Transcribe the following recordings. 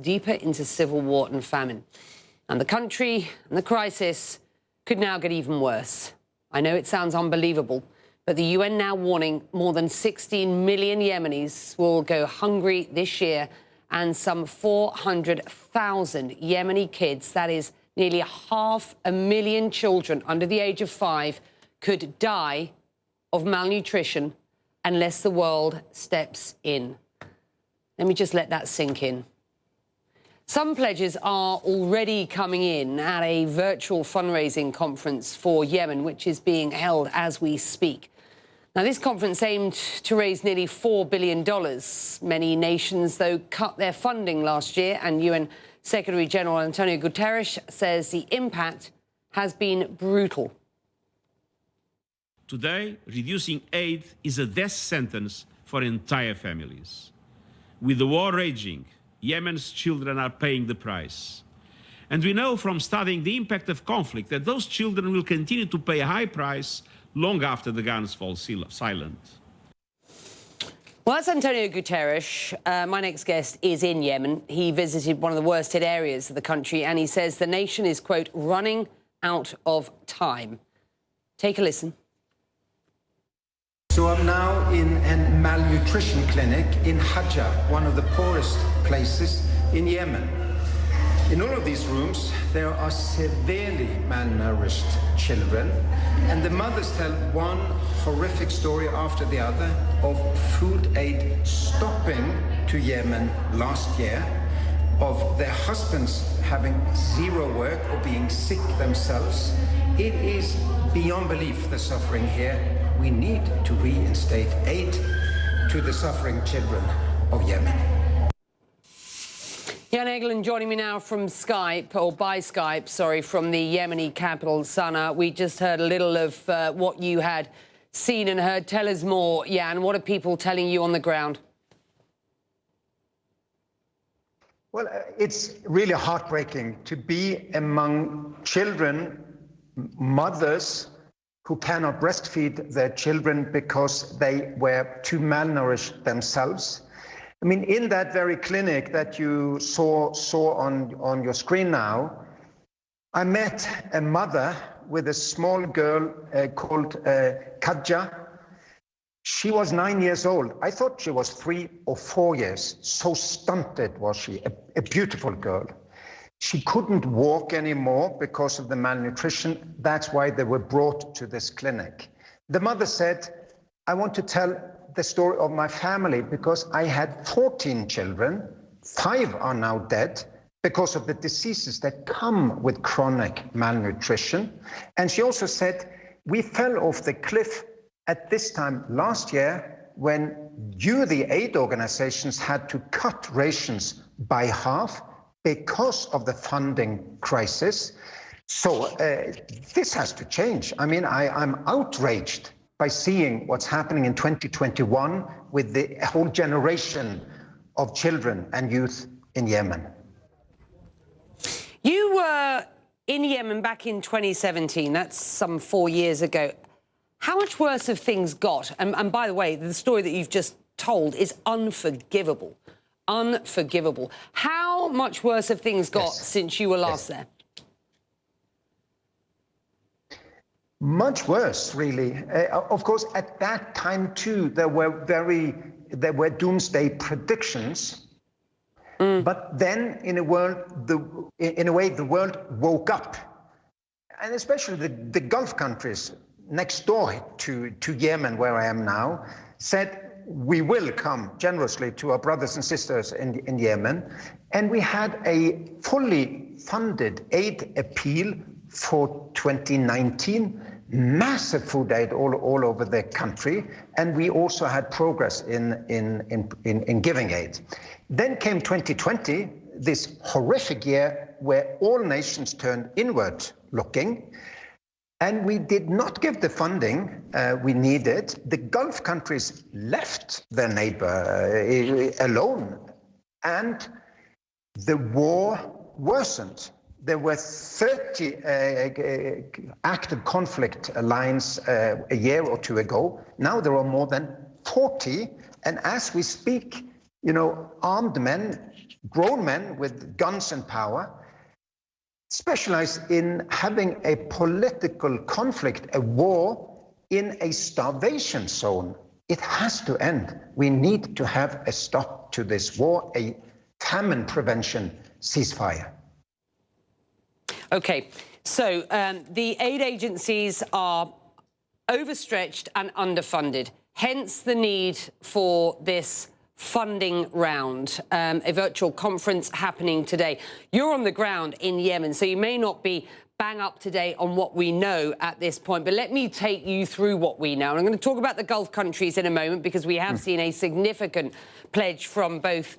deeper into civil war and famine. And the country and the crisis could now get even worse. I know it sounds unbelievable, but the UN now warning more than 16 million Yemenis will go hungry this year, and some 400,000 Yemeni kids, that is nearly 500,000 children under the age of 5, could die of malnutrition unless the world steps in. Let me just let that sink in. Some pledges are already coming in at a virtual fundraising conference for Yemen, which is being held as we speak. Now, this conference aimed to raise nearly $4 billion. Many nations, though, cut their funding last year, and UN Secretary-General Antonio Guterres says the impact has been brutal. Today, reducing aid is a death sentence for entire families. With the war raging, Yemen's children are paying the price. And we know from studying the impact of conflict that those children will continue to pay a high price long after the guns fall silent. Well, that's Antonio Guterres. My next guest is in Yemen. He visited one of the worst hit areas of the country, and he says the nation is, quote, running out of time. Take a listen. So I'm now in a malnutrition clinic in Hajjah, one of the poorest places in Yemen. In all of these rooms, there are severely malnourished children, and the mothers tell one horrific story after the other of food aid stopping to Yemen last year, of their husbands having zero work or being sick themselves. It is beyond belief, the suffering here. We need to reinstate aid to the suffering children of Yemen. Jan Egeland joining me now from Skype, or by Skype, sorry, from the Yemeni capital, Sana'a. We just heard a little of what you had seen and heard. Tell us more, Jan. What are people telling you on the ground? Well, it's really heartbreaking to be among children, mothers who cannot breastfeed their children because they were too malnourished themselves. I mean, in that very clinic that you saw on your screen now, I met a mother with a small girl called Kadja. She was 9 years old. I thought she was 3 or 4 years. So stunted was she, a beautiful girl. She couldn't walk anymore because of the malnutrition. That's why they were brought to this clinic. The mother said, I want to tell the story of my family because I had 14 children. 5 are now dead because of the diseases that come with chronic malnutrition. And she also said, we fell off the cliff at this time last year when the aid organizations had to cut rations by half because of the funding crisis. So this has to change. I mean, I'm outraged by seeing what's happening in 2021 with the whole generation of children and youth in Yemen. You were in Yemen back in 2017. That's some 4 years ago. How much worse have things got? And by the way, the story that you've just told is unforgivable. Unforgivable. How much worse have things got since you were last there? Much worse, really. Of course, at that time too, there were doomsday predictions. But then, in a way, the world woke up, and especially the Gulf countries next door to Yemen, where I am now, said, we will come generously to our brothers and sisters in Yemen. And we had a fully funded aid appeal for 2019, massive food aid all over the country. And we also had progress in giving aid. Then came 2020, this horrific year where all nations turned inward looking. And we did not give the funding we needed. The Gulf countries left their neighbor alone, and the war worsened. There were 30 active conflict lines a year or two ago. Now there are more than 40, and as we speak, you know, armed men grown men with guns and power specialize in having a political conflict, a war in a starvation zone. It has to end. We need to have a stop to this war, a famine prevention ceasefire. Okay, so the aid agencies are overstretched and underfunded, hence the need for this funding round, a virtual conference happening today. You're on the ground in Yemen, so you may not be bang up to date on what we know at this point, but let me take you through what we know. And I'm going to talk about the Gulf countries in a moment because we have seen a significant pledge from both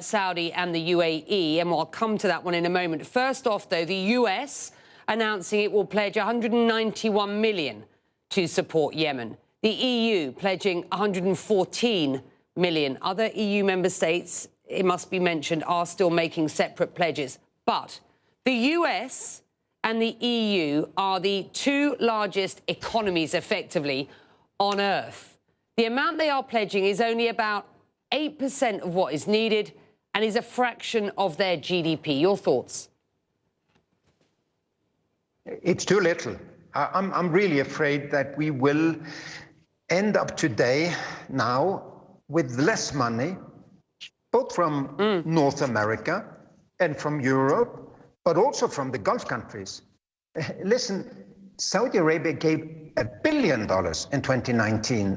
Saudi and the UAE, and I'll come to that one in a moment. First off, though, the US announcing it will pledge $191 million to support Yemen. The EU pledging $114 million. Other EU member states, it must be mentioned, are still making separate pledges. But the US and the EU are the two largest economies, effectively, on Earth. The amount they are pledging is only about 8% of what is needed and is a fraction of their GDP. Your thoughts? It's too little. I'm really afraid that we will end up today now with less money, both from North America and from Europe, but also from the Gulf countries. Listen, Saudi Arabia gave $1 billion in 2019.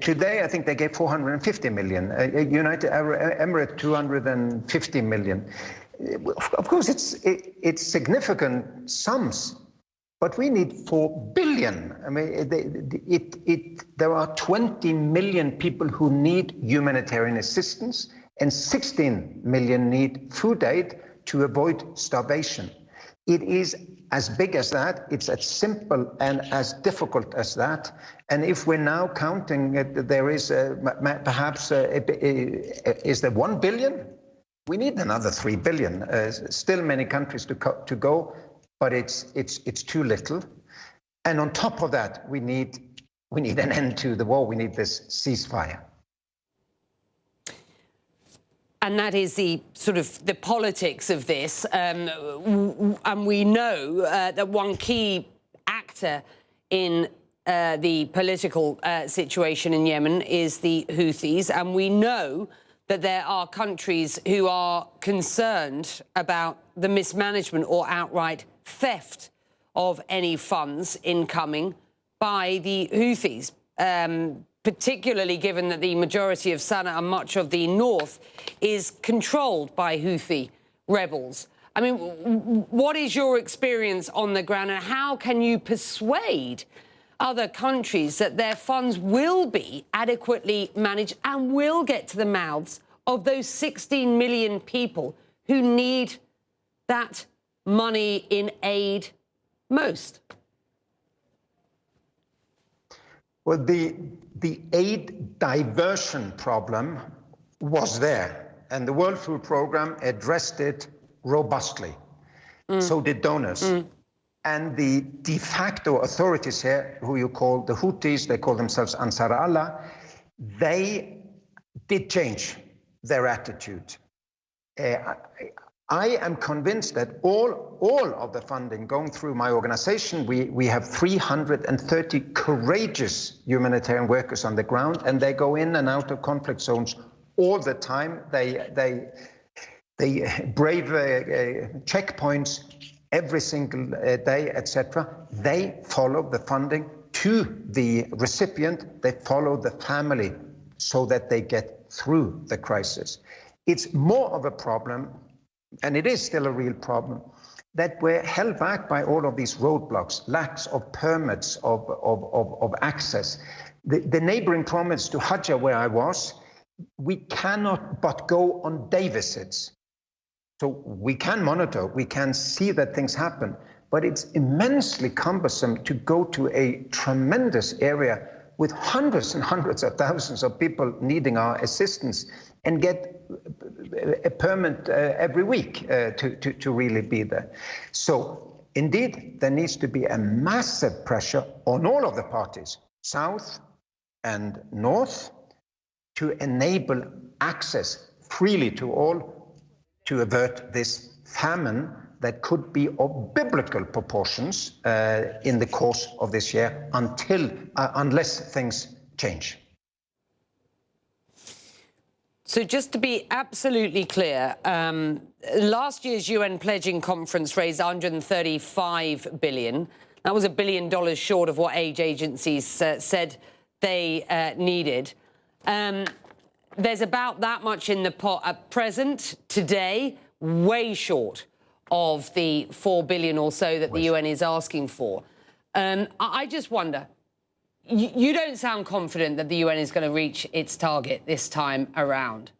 Today, I think they gave $450 million. United Arab Emirates, $250 million. Of course, it's significant sums, but we need $4 billion. I mean, there are 20 million people who need humanitarian assistance, and 16 million need food aid to avoid starvation. It is as big as that, it's as simple and as difficult as that. And if we're now counting, there is perhaps, is there 1 billion? We need another 3 billion. Still many countries to go, but it's too little. And on top of that, we need an end to the war. We need this ceasefire. And that is the sort of the politics of this. And we know that one key actor in the political situation in Yemen is the Houthis. And we know that there are countries who are concerned about the mismanagement or outright theft of any funds incoming by the Houthis. Particularly given that the majority of Sana'a and much of the north is controlled by Houthi rebels. I mean, what is your experience on the ground, and how can you persuade other countries that their funds will be adequately managed and will get to the mouths of those 16 million people who need that money in aid most? Well, the aid diversion problem was there, and the World Food Programme addressed it robustly. So did donors. And the de facto authorities here, who you call the Houthis, they call themselves Ansar Allah, they did change their attitude. I am convinced that all of the funding going through my organization, we have 330 courageous humanitarian workers on the ground, and they go in and out of conflict zones all the time. They brave checkpoints every single day, etc. They follow the funding to the recipient. They follow the family so that they get through the crisis. It's more of a problem, and it is still a real problem, that we're held back by all of these roadblocks, lacks of permits, of access. The neighboring province to Hajjah, where I was, we cannot but go on day visits. So we can monitor, we can see that things happen, but it's immensely cumbersome to go to a tremendous area with hundreds and hundreds of thousands of people needing our assistance and get a permit every week to really be there. So indeed, there needs to be a massive pressure on all of the parties, South and North, to enable access freely to all to avert this famine that could be of biblical proportions in the course of this year unless things change. So just to be absolutely clear, last year's UN pledging conference raised $135 billion. That was $1 billion short of what aid agencies said they needed. There's about that much in the pot at present, today, way short of the $4 billion or so that the UN is asking for. I just wonder, you don't sound confident that the UN is going to reach its target this time around.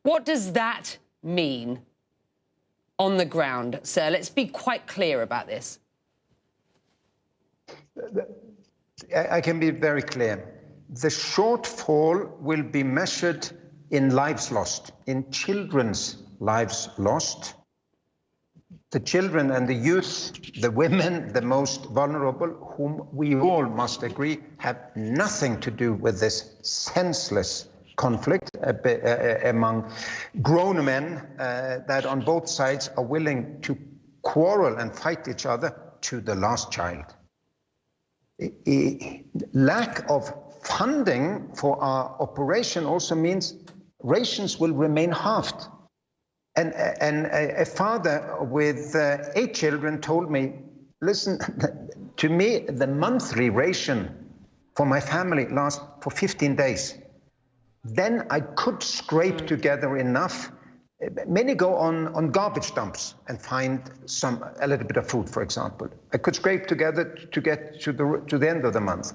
What does that mean on the ground, sir? Let's be quite clear about this. I can be very clear. The shortfall will be measured in lives lost, in children's lives lost. The children and the youth, the women, the most vulnerable, whom we all must agree have nothing to do with this senseless conflict among grown men that on both sides are willing to quarrel and fight each other to the last child. Lack of funding for our operation also means rations will remain halved. And a father with 8 children told me, listen, to me, the monthly ration for my family lasts for 15 days. Then I could scrape together enough. Many go on garbage dumps and find a little bit of food, for example. I could scrape together to get to the end of the month.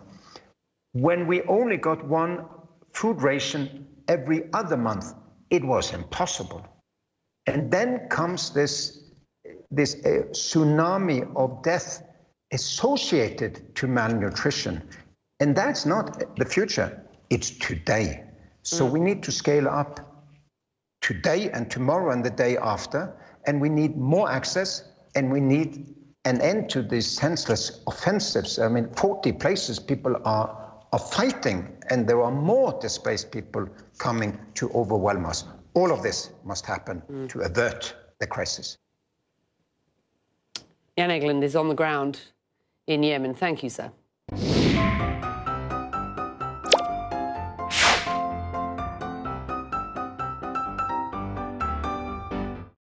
When we only got one food ration every other month, it was impossible. And then comes this tsunami of death associated to malnutrition. And that's not the future, it's today. So we need to scale up today and tomorrow and the day after, and we need more access, and we need an end to these senseless offensives. I mean, 40 places people are fighting, and there are more displaced people coming to overwhelm us. All of this must happen to avert the crisis. Jan Egeland is on the ground in Yemen. Thank you, sir.